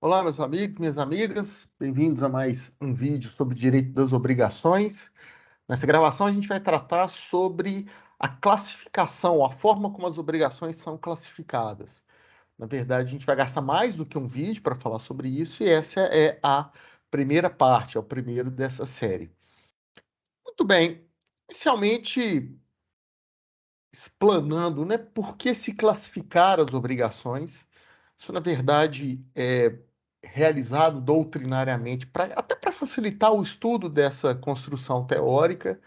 Olá, meus amigos, minhas amigas, bem-vindos a mais um vídeo sobre direito das obrigações. Nessa gravação, a gente vai tratar sobre a classificação, a forma como as obrigações são classificadas. Na verdade, a gente vai gastar mais do que um vídeo para falar sobre isso, e essa é a primeira parte, é o primeiro dessa série. Muito bem, inicialmente, explanando, né, por que se classificar as obrigações. Isso, na verdade, é realizado doutrinariamente, até para facilitar o estudo dessa construção teórica.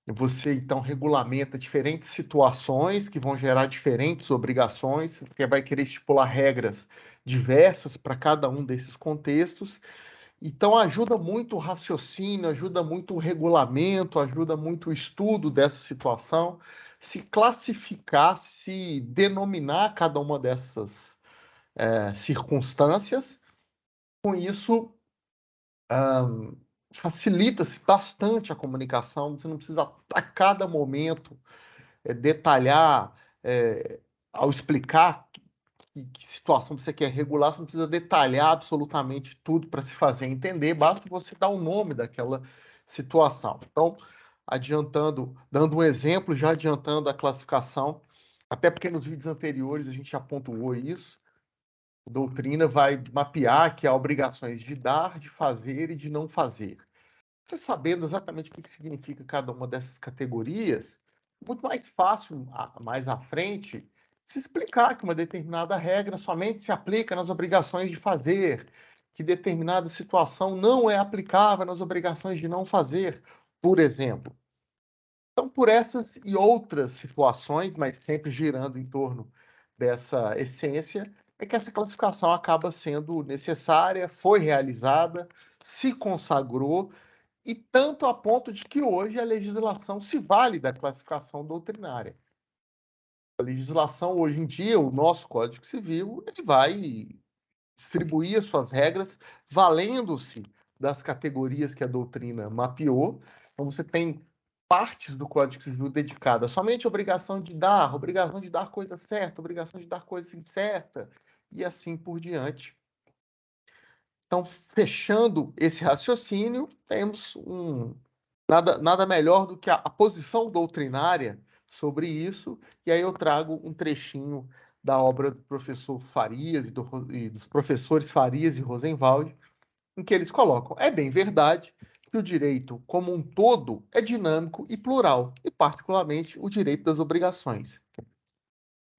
Você, então, regulamenta diferentes situações que vão gerar diferentes obrigações, porque vai querer estipular regras diversas para cada um desses contextos. Então, ajuda muito o raciocínio, ajuda muito o regulamento, ajuda muito o estudo dessa situação, se classificar, se denominar cada uma dessas circunstâncias. Com isso, facilita-se bastante a comunicação, você não precisa a cada momento detalhar, ao explicar que situação você quer regular, você não precisa detalhar absolutamente tudo para se fazer entender, basta você dar o nome daquela situação. Então, adiantando, dando um exemplo, já adiantando a classificação, até porque nos vídeos anteriores a gente já pontuou isso, a doutrina vai mapear que há obrigações de dar, de fazer e de não fazer. Você sabendo exatamente o que significa cada uma dessas categorias, muito mais fácil, mais à frente, se explicar que uma determinada regra somente se aplica nas obrigações de fazer, que determinada situação não é aplicável nas obrigações de não fazer, por exemplo. Então, por essas e outras situações, mas sempre girando em torno dessa essência, é que essa classificação acaba sendo necessária, foi realizada, se consagrou, e tanto a ponto de que hoje a legislação se vale da classificação doutrinária. A legislação, hoje em dia, o nosso Código Civil, ele vai distribuir as suas regras valendo-se das categorias que a doutrina mapeou. Então, você tem partes do Código Civil dedicadas somente à obrigação de dar coisa certa, obrigação de dar coisa incerta, e assim por diante. Então, fechando esse raciocínio, temos nada melhor do que a posição doutrinária sobre isso, e aí eu trago um trechinho da obra do professor Farias e dos professores Farias e Rosenwald, em que eles colocam: é bem verdade que o direito como um todo é dinâmico e plural, e particularmente o direito das obrigações.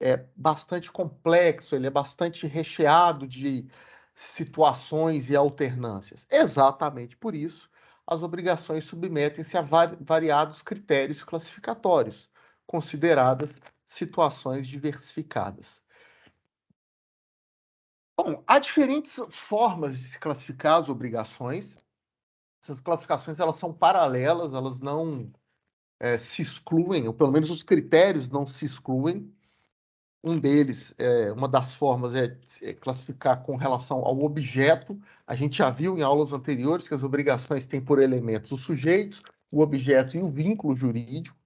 É bastante complexo, ele é bastante recheado de situações e alternâncias. Exatamente por isso, as obrigações submetem-se a variados critérios classificatórios, consideradas situações diversificadas. Bom, há diferentes formas de se classificar as obrigações. Essas classificações elas são paralelas, elas não se excluem, ou pelo menos os critérios não se excluem. Um deles, uma das formas é classificar com relação ao objeto. A gente já viu em aulas anteriores que as obrigações têm por elementos os sujeitos, o objeto e o vínculo jurídico.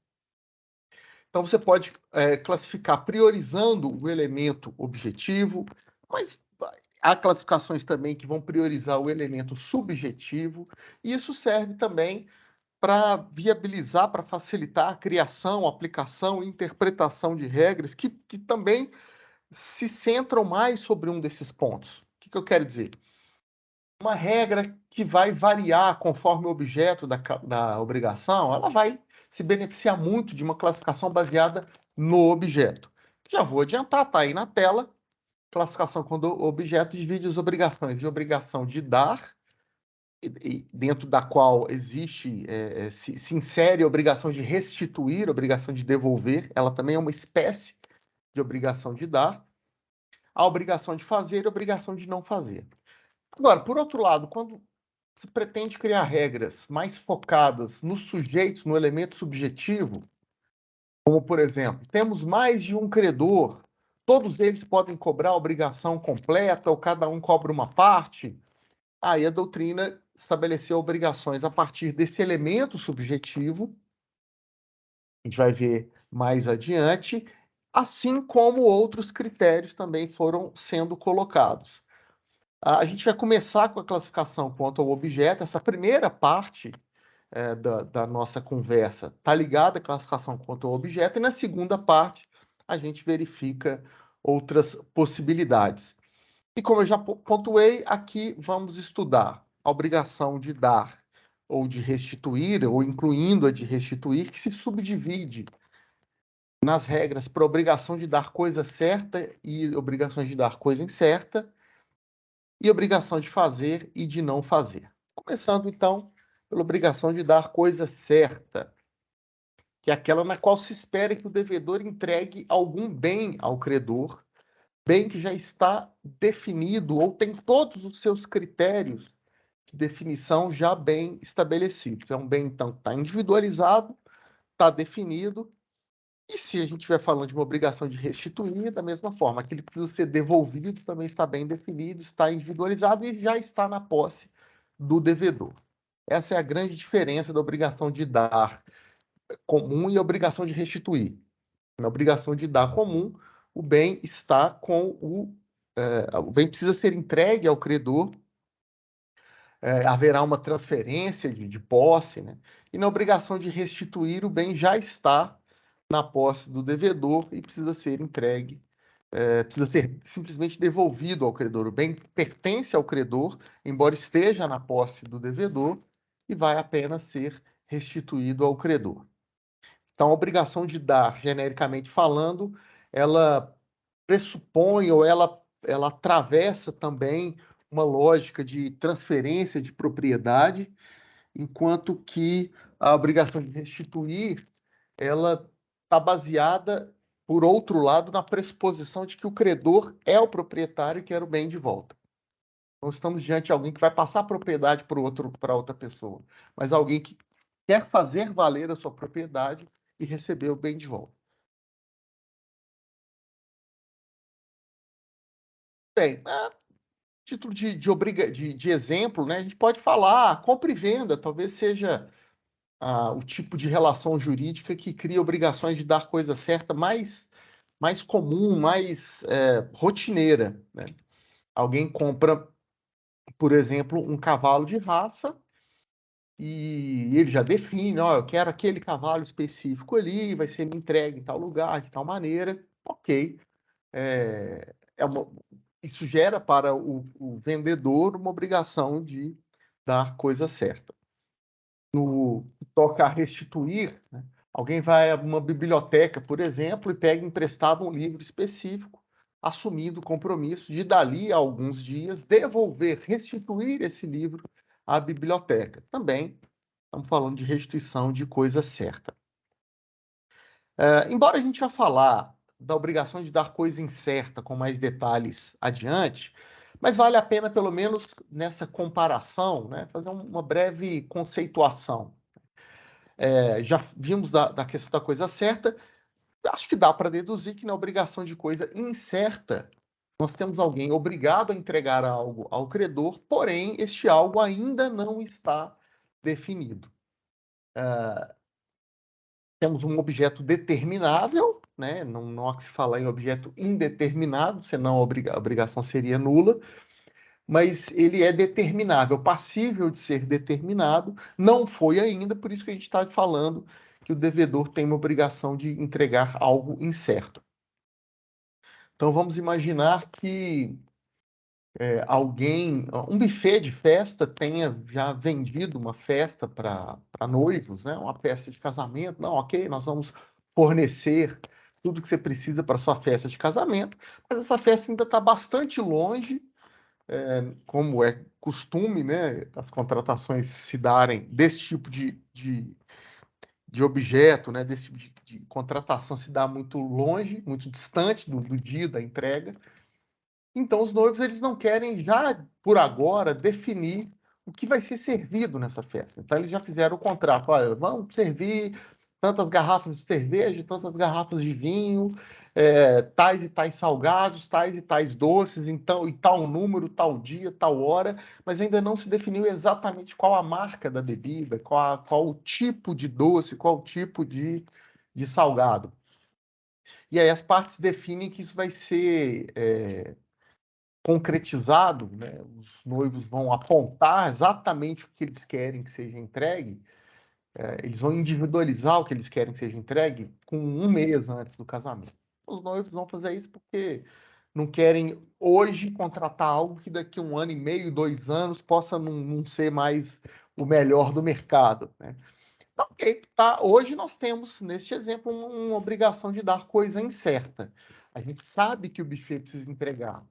Então, você pode classificar priorizando o elemento objetivo, mas há classificações também que vão priorizar o elemento subjetivo, e isso serve também para viabilizar, para facilitar a criação, aplicação e interpretação de regras que também se centram mais sobre um desses pontos. O que eu quero dizer? Uma regra que vai variar conforme o objeto da obrigação, ela vai se beneficiar muito de uma classificação baseada no objeto. Já vou adiantar, está aí na tela. Classificação quando o objeto divide as obrigações de obrigação de dar, dentro da qual existe, se insere a obrigação de restituir, a obrigação de devolver, ela também é uma espécie de obrigação de dar, a obrigação de fazer e a obrigação de não fazer. Agora, por outro lado, quando se pretende criar regras mais focadas nos sujeitos, no elemento subjetivo, como, por exemplo, temos mais de um credor, todos eles podem cobrar a obrigação completa ou cada um cobra uma parte, aí a doutrina estabeleceu obrigações a partir desse elemento subjetivo, a gente vai ver mais adiante, assim como outros critérios também foram sendo colocados. A gente vai começar com a classificação quanto ao objeto. Essa primeira parte da nossa conversa está ligada à classificação quanto ao objeto, e na segunda parte a gente verifica outras possibilidades. E como eu já pontuei, aqui vamos estudar a obrigação de dar ou de restituir, ou incluindo a de restituir, que se subdivide nas regras para obrigação de dar coisa certa e obrigações de dar coisa incerta, e obrigação de fazer e de não fazer. Começando, então, pela obrigação de dar coisa certa, que é aquela na qual se espera que o devedor entregue algum bem ao credor, bem que já está definido ou tem todos os seus critérios de definição já bem estabelecidos. É um bem, então, que está individualizado, está definido, e se a gente estiver falando de uma obrigação de restituir, da mesma forma, aquilo que precisa ser devolvido também está bem definido, está individualizado e já está na posse do devedor. Essa é a grande diferença da obrigação de dar comum e a obrigação de restituir. Na obrigação de dar comum, o bem está com o bem precisa ser entregue ao credor, haverá uma transferência de posse, né? E na obrigação de restituir, o bem já está na posse do devedor e precisa ser entregue, precisa ser simplesmente devolvido ao credor. O bem pertence ao credor, embora esteja na posse do devedor, e vai apenas ser restituído ao credor. Então, a obrigação de dar, genericamente falando, ela pressupõe ou ela atravessa também uma lógica de transferência de propriedade, enquanto que a obrigação de restituir, ela está baseada, por outro lado, na pressuposição de que o credor é o proprietário e quer o bem de volta. Não estamos diante de alguém que vai passar a propriedade para outra pessoa, mas alguém que quer fazer valer a sua propriedade e receber o bem de volta. Bem, a título de exemplo, né, a gente pode falar compra e venda, talvez seja o tipo de relação jurídica que cria obrigações de dar coisa certa mais comum, mais rotineira, né? Alguém compra, por exemplo, um cavalo de raça e ele já define, ó, eu quero aquele cavalo específico ali, vai ser me entregue em tal lugar, de tal maneira, ok. Isso gera para o vendedor uma obrigação de dar coisa certa. No que toca a restituir, né, alguém vai a uma biblioteca, por exemplo, e pega emprestado um livro específico, assumindo o compromisso de, dali a alguns dias, devolver, restituir esse livro à biblioteca. Também estamos falando de restituição de coisa certa. Embora a gente vá falar da obrigação de dar coisa incerta com mais detalhes adiante, mas vale a pena, pelo menos nessa comparação, né, fazer uma breve conceituação. Já vimos da questão da coisa certa, acho que dá para deduzir que na obrigação de coisa incerta, nós temos alguém obrigado a entregar algo ao credor, porém, este algo ainda não está definido. Temos um objeto determinável, né? Não há que se falar em objeto indeterminado, senão a obrigação seria nula, mas ele é determinável, passível de ser determinado, não foi ainda, por isso que a gente está falando que o devedor tem uma obrigação de entregar algo incerto. Então vamos imaginar que um buffet de festa tenha já vendido uma festa para noivos, né? Uma festa de casamento. Não, ok, nós vamos fornecer tudo que você precisa para sua festa de casamento, mas essa festa ainda está bastante longe, como é costume, né? As contratações se darem desse tipo de objeto, né? Desse tipo de contratação se dá muito longe, muito distante do dia da entrega. Então, os noivos eles não querem já, por agora, definir o que vai ser servido nessa festa. Então, eles já fizeram o contrato. Olha, vamos servir tantas garrafas de cerveja, tantas garrafas de vinho, tais e tais salgados, tais e tais doces, então, e tal número, tal dia, tal hora, mas ainda não se definiu exatamente qual a marca da bebida, qual o tipo de doce, qual o tipo de salgado. E aí as partes definem que isso vai ser concretizado, né? Os noivos vão apontar exatamente o que eles querem que seja entregue, eles vão individualizar o que eles querem que seja entregue com 1 mês antes do casamento. Os noivos vão fazer isso porque não querem hoje contratar algo que daqui a 1 ano e meio, 2 anos, possa não ser mais o melhor do mercado, né? Então, ok, tá. Hoje nós temos, neste exemplo, uma obrigação de dar coisa incerta. A gente sabe que o buffet precisa entregar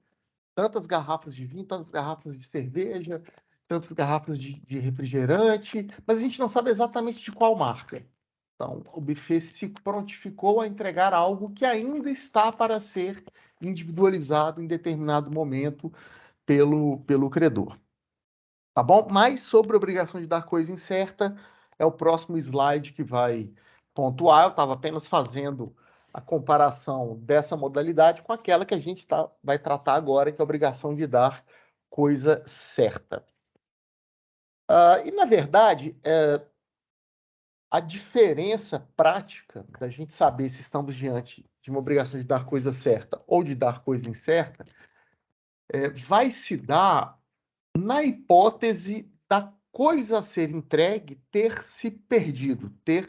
tantas garrafas de vinho, tantas garrafas de cerveja, tantas garrafas de refrigerante, mas a gente não sabe exatamente de qual marca. Então, o buffet se prontificou a entregar algo que ainda está para ser individualizado em determinado momento pelo credor. Tá bom? Mais sobre a obrigação de dar coisa incerta é o próximo slide que vai pontuar. Eu estava apenas fazendo a comparação dessa modalidade com aquela que a gente vai tratar agora, que é a obrigação de dar coisa certa. E, na verdade, a diferença prática da gente saber se estamos diante de uma obrigação de dar coisa certa ou de dar coisa incerta vai se dar na hipótese da coisa a ser entregue ter se perdido, ter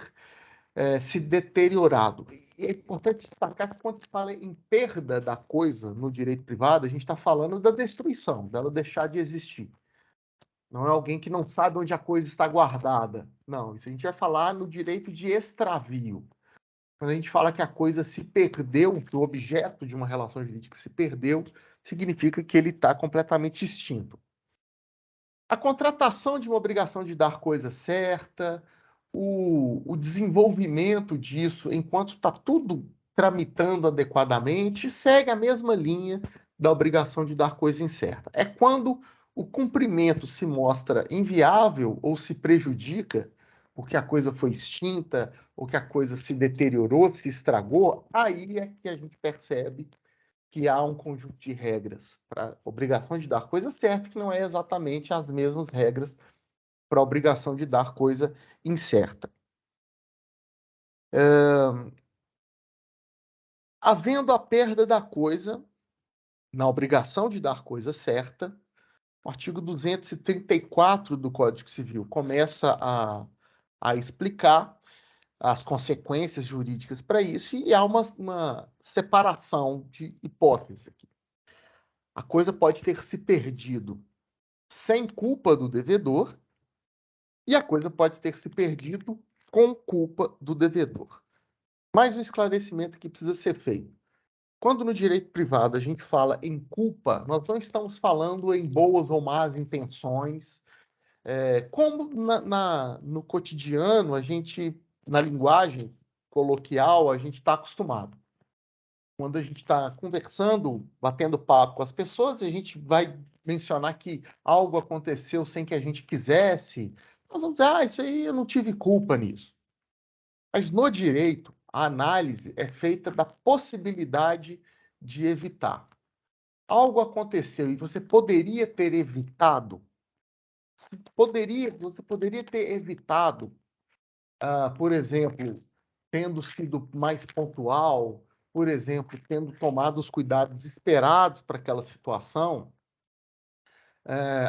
se deteriorado. E é importante destacar que quando se fala em perda da coisa no direito privado, a gente está falando da destruição, dela deixar de existir. Não é alguém que não sabe onde a coisa está guardada. Não, isso a gente vai falar no direito de extravio. Quando a gente fala que a coisa se perdeu, que o objeto de uma relação jurídica se perdeu, significa que ele está completamente extinto. A contratação de uma obrigação de dar coisa certa, o desenvolvimento disso, enquanto está tudo tramitando adequadamente, segue a mesma linha da obrigação de dar coisa incerta. É quando o cumprimento se mostra inviável ou se prejudica, porque a coisa foi extinta, ou que a coisa se deteriorou, se estragou, aí é que a gente percebe que há um conjunto de regras para a obrigação de dar coisa certa, que não é exatamente as mesmas regras para a obrigação de dar coisa incerta. Havendo a perda da coisa, na obrigação de dar coisa certa, o artigo 234 do Código Civil começa a explicar as consequências jurídicas para isso, e há uma separação de hipóteses aqui. A coisa pode ter se perdido sem culpa do devedor, e a coisa pode ter se perdido com culpa do devedor. Mais um esclarecimento que precisa ser feito. Quando no direito privado a gente fala em culpa, nós não estamos falando em boas ou más intenções, como no cotidiano, a gente, na linguagem coloquial, a gente está acostumado. Quando a gente está conversando, batendo papo com as pessoas, a gente vai mencionar que algo aconteceu sem que a gente quisesse, nós vamos dizer, isso aí eu não tive culpa nisso. Mas no direito, a análise é feita da possibilidade de evitar. Algo aconteceu e você poderia ter evitado, você poderia ter evitado, por exemplo, tendo sido mais pontual, por exemplo, tendo tomado os cuidados esperados para aquela situação,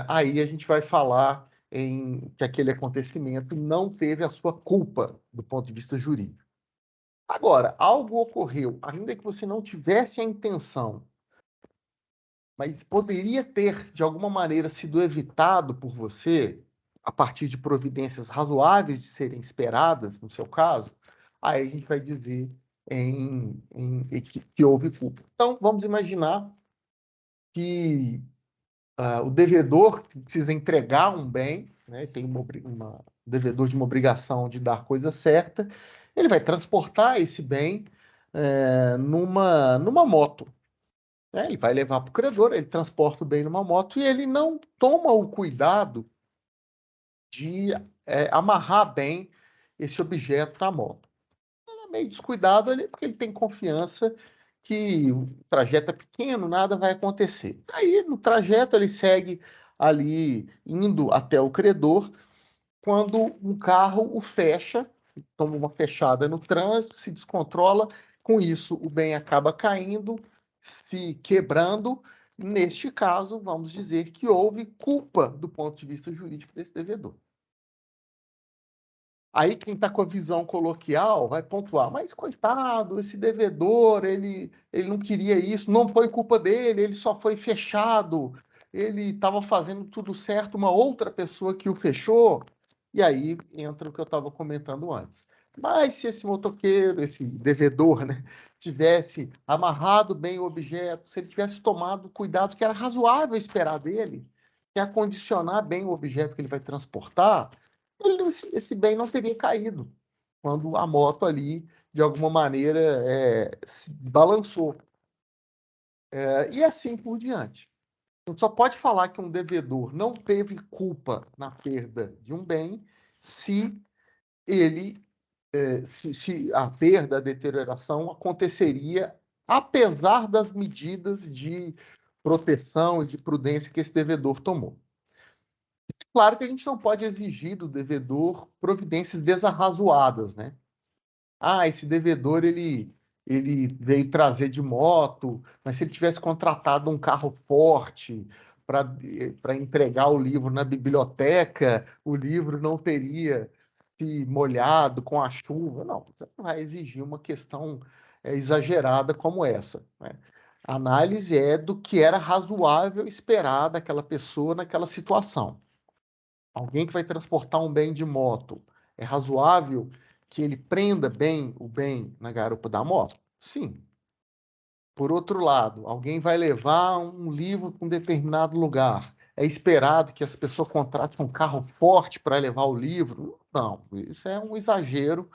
aí a gente vai falar em que aquele acontecimento não teve a sua culpa do ponto de vista jurídico. Agora, algo ocorreu, ainda que você não tivesse a intenção, mas poderia ter, de alguma maneira, sido evitado por você, a partir de providências razoáveis de serem esperadas, no seu caso, aí a gente vai dizer que houve culpa. Então, vamos imaginar que o devedor precisa entregar um bem, né, tem devedor de uma obrigação de dar coisa certa, ele vai transportar esse bem numa moto. Ele vai levar para o credor, ele transporta o bem numa moto e ele não toma o cuidado de amarrar bem esse objeto na moto. Ele é meio descuidado ali, porque ele tem confiança que o trajeto é pequeno, nada vai acontecer. Aí, no trajeto, ele segue ali, indo até o credor, quando um carro o fecha, toma uma fechada no trânsito, se descontrola, com isso o bem acaba caindo, se quebrando, Neste caso, vamos dizer que houve culpa do ponto de vista jurídico desse devedor. Aí quem está com a visão coloquial vai pontuar, mas coitado, esse devedor, ele não queria isso, não foi culpa dele, ele só foi fechado, ele estava fazendo tudo certo, uma outra pessoa que o fechou. E aí entra o que eu estava comentando antes. Mas se esse motoqueiro, esse devedor, né, tivesse amarrado bem o objeto, se ele tivesse tomado o cuidado que era razoável esperar dele, que é acondicionar bem o objeto que ele vai transportar, esse bem não teria caído quando a moto ali, de alguma maneira, se balançou. E assim por diante. A gente só pode falar que um devedor não teve culpa na perda de um bem se ele, se a perda, a deterioração aconteceria apesar das medidas de proteção e de prudência que esse devedor tomou. Claro que a gente não pode exigir do devedor providências desarrazoadas, né? Esse devedor ele veio trazer de moto, mas se ele tivesse contratado um carro forte para entregar o livro na biblioteca, o livro não teria se molhado com a chuva. Não, você não vai exigir uma questão exagerada como essa, né? A análise é do que era razoável esperar daquela pessoa naquela situação. Alguém que vai transportar um bem de moto, é razoável que ele prenda bem o bem na garupa da moto? Sim. Por outro lado, alguém vai levar um livro para um determinado lugar. É esperado que essa pessoa contrate um carro forte para levar o livro? Não, isso é um exagero.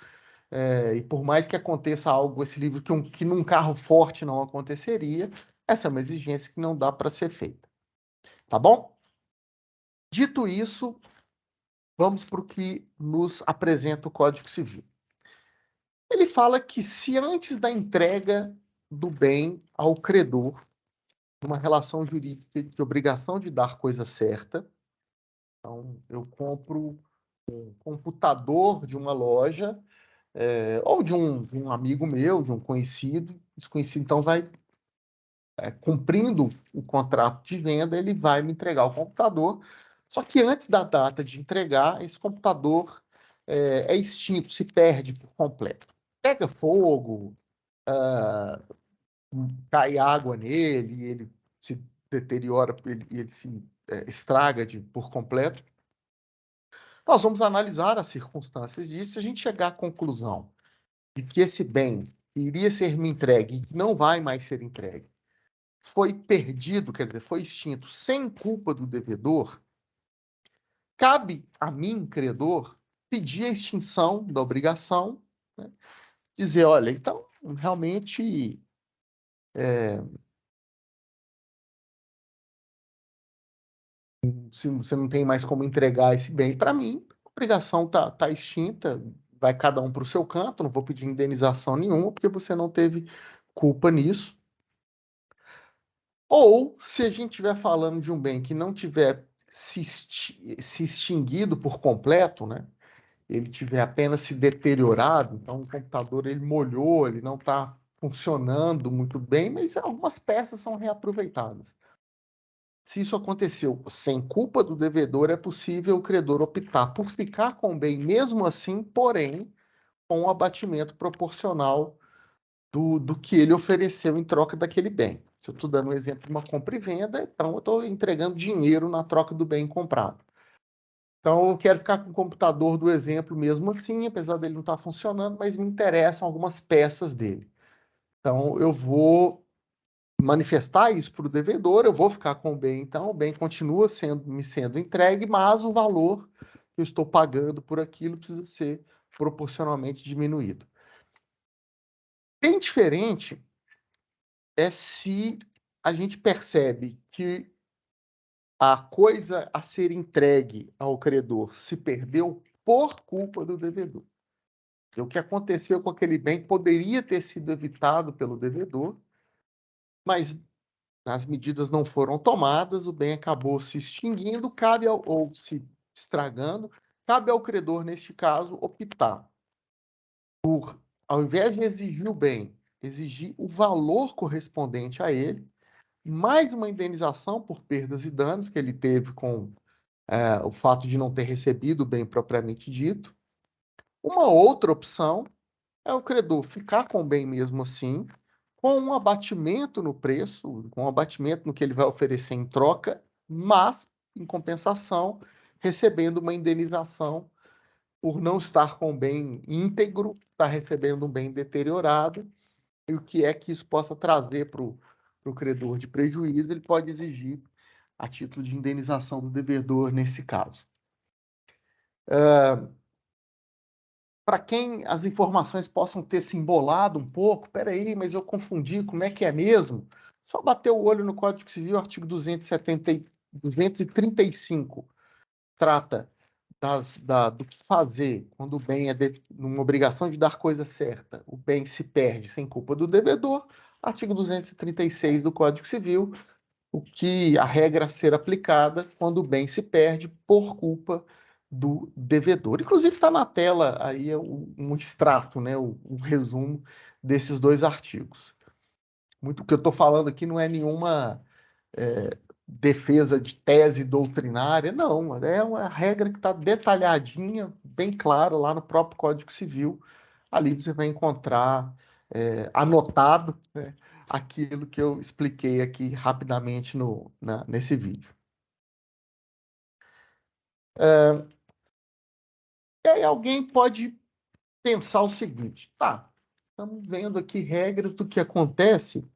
E por mais que aconteça algo, esse livro que num carro forte não aconteceria, essa é uma exigência que não dá para ser feita. Tá bom? Dito isso, vamos para o que nos apresenta o Código Civil. Ele fala que se antes da entrega do bem ao credor, uma relação jurídica de obrigação de dar coisa certa, então eu compro um computador de uma loja, ou de um amigo meu, de um conhecido, esse conhecido então vai, cumprindo o contrato de venda, ele vai me entregar o computador, só que antes da data de entregar, esse computador é extinto, se perde por completo. Pega fogo, cai água nele, ele se deteriora, ele se estraga por completo. Nós vamos analisar as circunstâncias disso. Se a gente chegar à conclusão de que esse bem que iria ser me entregue e que não vai mais ser entregue foi perdido, quer dizer, foi extinto sem culpa do devedor, cabe a mim, credor, pedir a extinção da obrigação, né? Dizer, olha, então, realmente se você não tem mais como entregar esse bem para mim, a obrigação tá extinta, vai cada um para o seu canto, não vou pedir indenização nenhuma, porque você não teve culpa nisso. Ou, se a gente estiver falando de um bem que não tiver se extinguido por completo, né? Ele tiver apenas se deteriorado, então o computador ele molhou, ele não está funcionando muito bem, mas algumas peças são reaproveitadas. Se isso aconteceu sem culpa do devedor, é possível o credor optar por ficar com o bem mesmo assim, porém, com um abatimento proporcional do que ele ofereceu em troca daquele bem. Se eu estou dando um exemplo de uma compra e venda, então eu estou entregando dinheiro na troca do bem comprado. Então, eu quero ficar com o computador do exemplo mesmo assim, apesar dele não estar funcionando, mas me interessam algumas peças dele. Então, eu vou manifestar isso para o devedor, eu vou ficar com o bem, então o bem continua me sendo entregue, mas o valor que eu estou pagando por aquilo precisa ser proporcionalmente diminuído. Bem diferente é se a gente percebe que a coisa a ser entregue ao credor se perdeu por culpa do devedor. O que aconteceu com aquele bem poderia ter sido evitado pelo devedor, mas as medidas não foram tomadas, o bem acabou se extinguindo, ou se estragando, cabe ao credor, neste caso, optar por, ao invés de exigir o bem, exigir o valor correspondente a ele, mais uma indenização por perdas e danos que ele teve com o fato de não ter recebido o bem propriamente dito. Uma outra opção é o credor ficar com o bem mesmo assim, com um abatimento no preço, com um abatimento no que ele vai oferecer em troca, mas, em compensação, recebendo uma indenização por não estar com o bem íntegro, estar recebendo um bem deteriorado, e o que é que isso possa trazer para o credor de prejuízo, ele pode exigir a título de indenização do devedor nesse caso. Para quem as informações possam ter se embolado um pouco, peraí, mas eu confundi, como é que é mesmo? Só bater o olho no Código Civil, artigo 235, trata do que fazer quando o bem é numa obrigação de dar coisa certa, o bem se perde sem culpa do devedor. Artigo 236 do Código Civil, o que a regra a ser aplicada quando o bem se perde por culpa do devedor. Inclusive está na tela aí um extrato, né, o resumo desses dois artigos. Muito o que eu estou falando aqui não é nenhuma defesa de tese doutrinária, não, é uma regra que está detalhadinha, bem claro lá no próprio Código Civil. Ali você vai encontrar anotado, né, aquilo que eu expliquei aqui rapidamente nesse vídeo. E aí alguém pode pensar o seguinte, tá, estamos vendo aqui regras do que acontece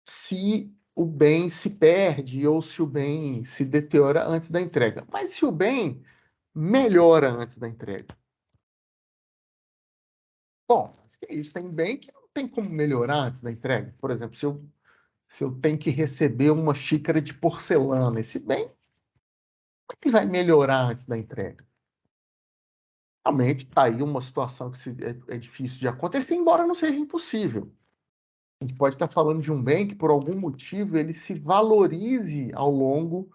se o bem se perde ou se o bem se deteriora antes da entrega. Mas se o bem melhora antes da entrega? Bom, mas que isso? Tem bem que não tem como melhorar antes da entrega. Por exemplo, se eu tenho que receber uma xícara de porcelana, esse bem, como é que vai melhorar antes da entrega? Realmente está aí uma situação que é difícil de acontecer, embora não seja impossível. A gente pode estar falando de um bem que, por algum motivo, ele se valorize ao longo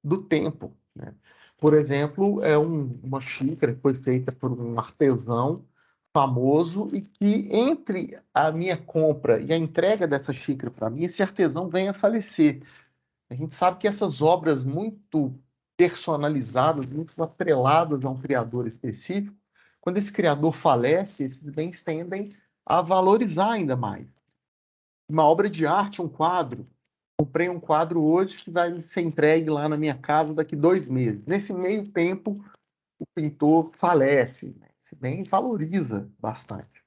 do tempo, né? Por exemplo, uma xícara que foi feita por um artesão famoso e que, entre a minha compra e a entrega dessa xícara para mim, esse artesão vem a falecer. A gente sabe que essas obras muito personalizadas, muito atreladas a um criador específico, quando esse criador falece, esses bens tendem a valorizar ainda mais. Uma obra de arte, um quadro. Comprei um quadro hoje que vai ser entregue lá na minha casa daqui 2 meses. Nesse meio tempo, o pintor falece, né? Esse bem valoriza bastante.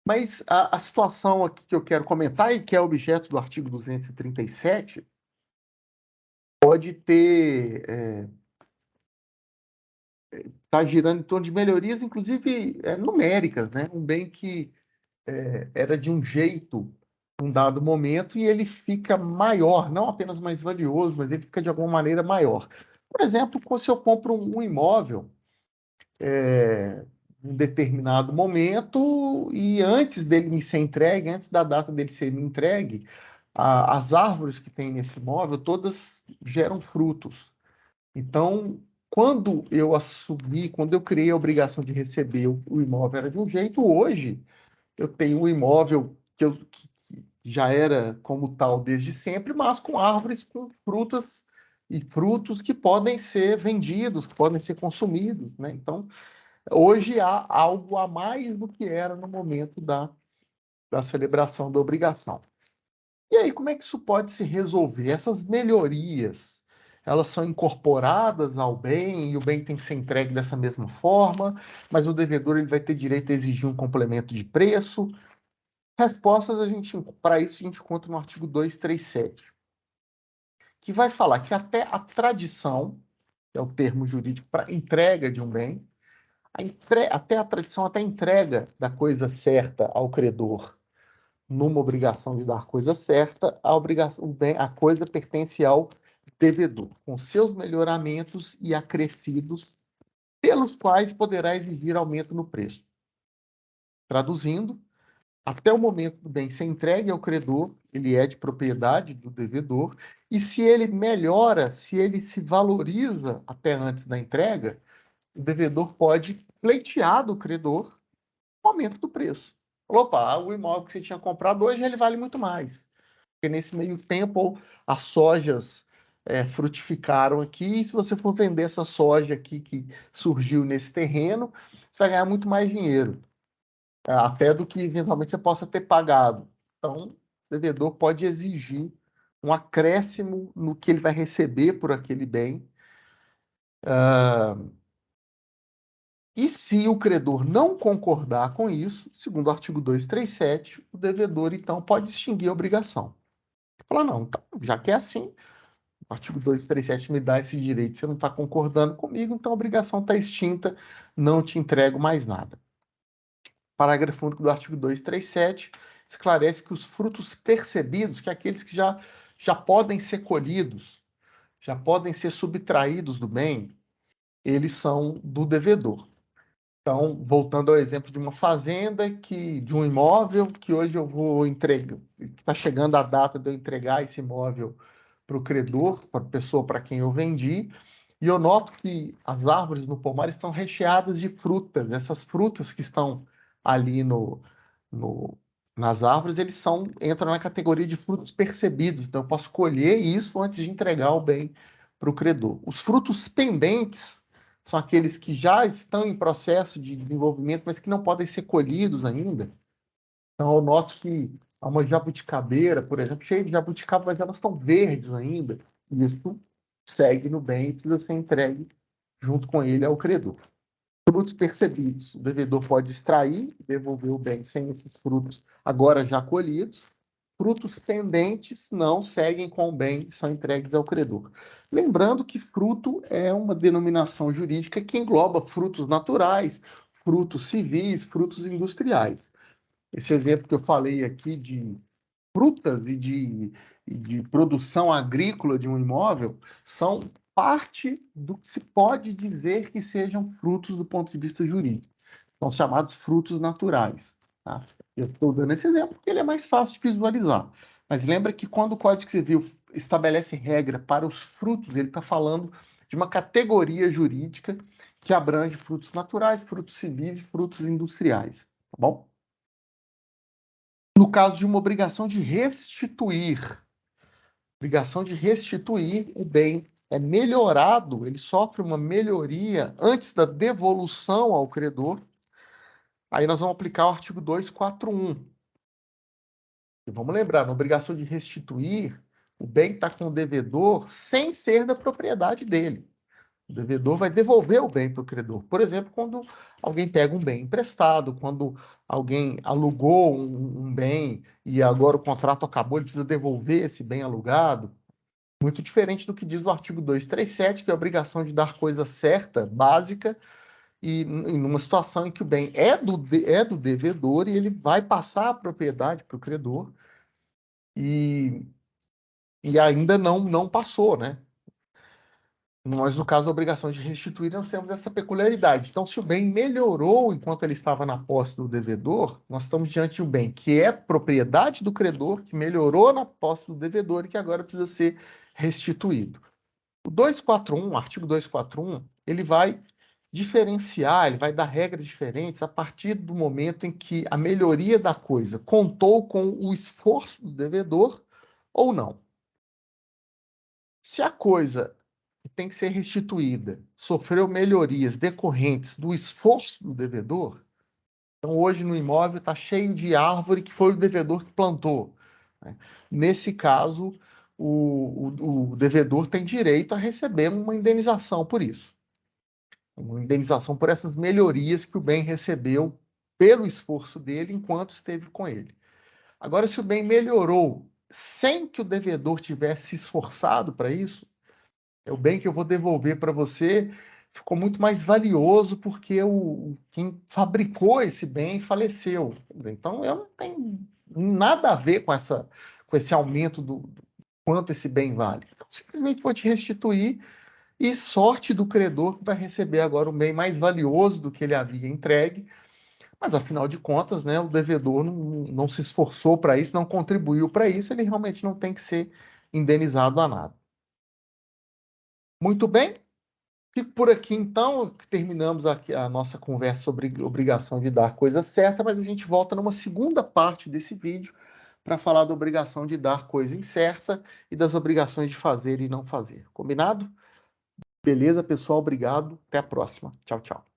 Mas a situação aqui que eu quero comentar, e que é objeto do artigo 237, pode ter está girando em torno de melhorias, inclusive numéricas, né? Um bem que era de um jeito num dado momento e ele fica maior, não apenas mais valioso, mas ele fica de alguma maneira maior. Por exemplo, se eu compro um imóvel em um determinado momento e antes dele me ser entregue, antes da data dele ser me entregue, as árvores que tem nesse imóvel todas geram frutos. Então, quando eu criei a obrigação de receber o imóvel era de um jeito, hoje eu tenho um imóvel que já era como tal desde sempre, mas com árvores com frutas e frutos que podem ser vendidos, que podem ser consumidos, né? Então, hoje há algo a mais do que era no momento da celebração da obrigação. E aí, como é que isso pode se resolver? Essas melhorias, elas são incorporadas ao bem e o bem tem que ser entregue dessa mesma forma, mas o devedor ele vai ter direito a exigir um complemento de preço. Respostas para isso a gente encontra no artigo 237, que vai falar que até a tradição, que é o termo jurídico para entrega de um bem, até a tradição, até a entrega da coisa certa ao credor numa obrigação de dar coisa certa, a coisa pertence ao devedor, com seus melhoramentos e acrescidos, pelos quais poderá exigir aumento no preço. Traduzindo, até o momento do bem ser entregue ao credor, ele é de propriedade do devedor, e se ele melhora, se ele se valoriza até antes da entrega, o devedor pode pleitear do credor o aumento do preço. Opa, o imóvel que você tinha comprado hoje ele vale muito mais. porque nesse meio tempo as sojas frutificaram aqui, e se você for vender essa soja aqui que surgiu nesse terreno, você vai ganhar muito mais dinheiro, até do que eventualmente você possa ter pagado. Então, o devedor pode exigir um acréscimo no que ele vai receber por aquele bem. E se o credor não concordar com isso, segundo o artigo 237, o devedor, então, pode extinguir a obrigação. Fala, não, então, já que é assim, o artigo 237 me dá esse direito, você não está concordando comigo, então a obrigação está extinta, não te entrego mais nada. Parágrafo único do artigo 237 esclarece que os frutos percebidos, que é aqueles que já podem ser colhidos, já podem ser subtraídos do bem, eles são do devedor. Então, voltando ao exemplo de uma fazenda, de um imóvel que hoje eu vou entregar, está chegando a data de eu entregar esse imóvel para o credor, para a pessoa para quem eu vendi, e eu noto que as árvores no pomar estão recheadas de frutas. Essas frutas que estão ali no, nas árvores, entram na categoria de frutos percebidos. Então, eu posso colher isso antes de entregar o bem para o credor. Os frutos pendentes são aqueles que já estão em processo de desenvolvimento, mas que não podem ser colhidos ainda. Então, eu noto que há uma jabuticabeira, por exemplo, cheia de jabuticaba, mas elas estão verdes ainda. E isso segue no bem e precisa ser entregue junto com ele ao credor. Frutos percebidos. O devedor pode extrair e devolver o bem sem esses frutos agora já colhidos. Frutos pendentes não seguem com o bem, são entregues ao credor. Lembrando que fruto é uma denominação jurídica que engloba frutos naturais, frutos civis, frutos industriais. Esse exemplo que eu falei aqui de frutas e de produção agrícola de um imóvel são parte do que se pode dizer que sejam frutos do ponto de vista jurídico. São chamados frutos naturais. Tá? Eu estou dando esse exemplo porque ele é mais fácil de visualizar. Mas lembra que quando o Código Civil estabelece regra para os frutos, ele está falando de uma categoria jurídica que abrange frutos naturais, frutos civis e frutos industriais. Tá bom? No caso de uma obrigação de restituir, o bem é melhorado, ele sofre uma melhoria antes da devolução ao credor, aí nós vamos aplicar o artigo 241. E vamos lembrar, na obrigação de restituir, o bem está com o devedor sem ser da propriedade dele. O devedor vai devolver o bem para o credor. Por exemplo, quando alguém pega um bem emprestado, quando alguém alugou um bem e agora o contrato acabou, ele precisa devolver esse bem alugado. Muito diferente do que diz o artigo 237, que é a obrigação de dar coisa certa, básica, e numa situação em que o bem é do devedor e ele vai passar a propriedade para o credor e ainda não passou, né? Mas no caso da obrigação de restituir, nós temos essa peculiaridade. Então, se o bem melhorou enquanto ele estava na posse do devedor, nós estamos diante de um bem que é propriedade do credor, que melhorou na posse do devedor e que agora precisa ser restituído. O 241, o artigo 241, ele vai diferenciar, ele vai dar regras diferentes a partir do momento em que a melhoria da coisa contou com o esforço do devedor ou não. Se a coisa que tem que ser restituída sofreu melhorias decorrentes do esforço do devedor, então hoje no imóvel está cheio de árvore que foi o devedor que plantou, né? Nesse caso, o devedor tem direito a receber uma indenização por isso. Uma indenização por essas melhorias que o bem recebeu pelo esforço dele enquanto esteve com ele. Agora, se o bem melhorou sem que o devedor tivesse se esforçado para isso, é o bem que eu vou devolver para você ficou muito mais valioso porque quem fabricou esse bem faleceu. Então, eu não tenho nada a ver com esse aumento do quanto esse bem vale. Então, simplesmente vou te restituir e sorte do credor que vai receber agora um bem mais valioso do que ele havia entregue. Mas, afinal de contas, né, o devedor não se esforçou para isso, não contribuiu para isso, ele realmente não tem que ser indenizado a nada. Muito bem, fico por aqui então, terminamos aqui a nossa conversa sobre obrigação de dar coisa certa, mas a gente volta numa segunda parte desse vídeo para falar da obrigação de dar coisa incerta e das obrigações de fazer e não fazer. Combinado? Beleza, pessoal? Obrigado. Até a próxima. Tchau, tchau.